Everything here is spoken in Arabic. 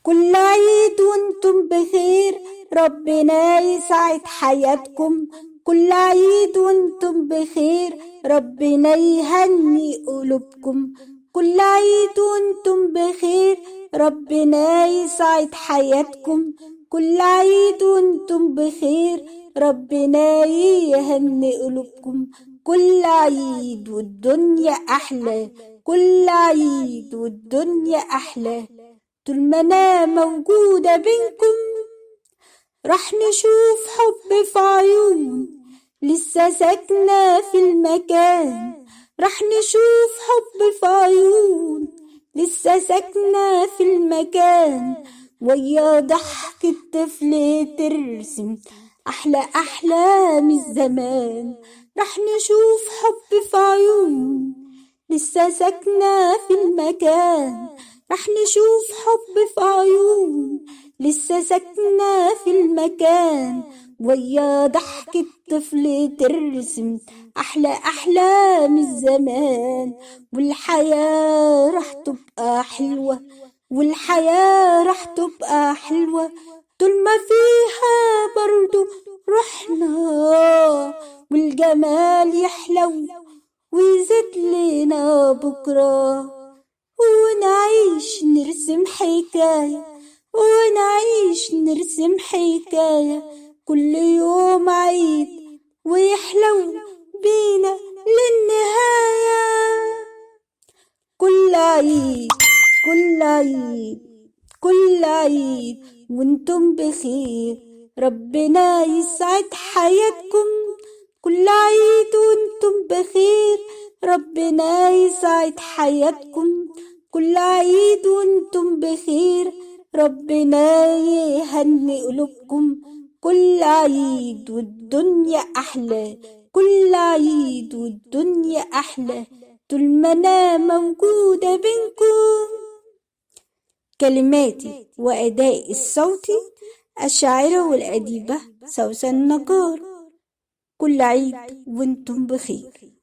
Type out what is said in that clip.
كل عيد وانتم بخير، ربنا يسعد حياتكم. كل عيد وانتم بخير، ربنا يهني قلوبكم. كل عيد وانتم بخير، ربنا يسعد حياتكم. كل عيد وانتم بخير، ربنا يهني قلوبكم. كل عيد والدنيا أحلى، كل عيد والدنيا أحلى. طول ما أنا موجودة بينكم، راح نشوف حب في عيون لسه ساكنة في المكان. راح نشوف حب في عيون لسه ساكنة في المكان. ويا ضحك الطفل ترسم أحلى أحلام الزمان. راح نشوف حب في عيون لسه ساكنة في المكان. راح نشوف حب في عيون لسه ساكنة في المكان. ويا ضحك الطفل ترسم أحلى أحلام الزمان. والحياة راح تبقى حلوة، والحياة راح تبقى حلوة طول ما فيها برضو روحنا. والجمال يحلو ويزيد لنا بكرة، ونعيش نرسم حكاية، ونعيش نرسم حكاية. كل يوم عيد ويحلو بينا للنهاية. كل عيد، كل عيد، كل عيد وانتم بخير، ربنا يسعد حياتكم. كل عيد وانتم بخير، ربنا يسعد حياتكم. كل عيد وانتم بخير، ربنا يهني قلوبكم. كل عيد والدنيا أحلى، كل عيد والدنيا أحلى طول ما أنا موجودة بينكم. كلماتي وأداء الصوتي الشاعرة والأديبة سوسن نجار. كل عيد وانتم بخير.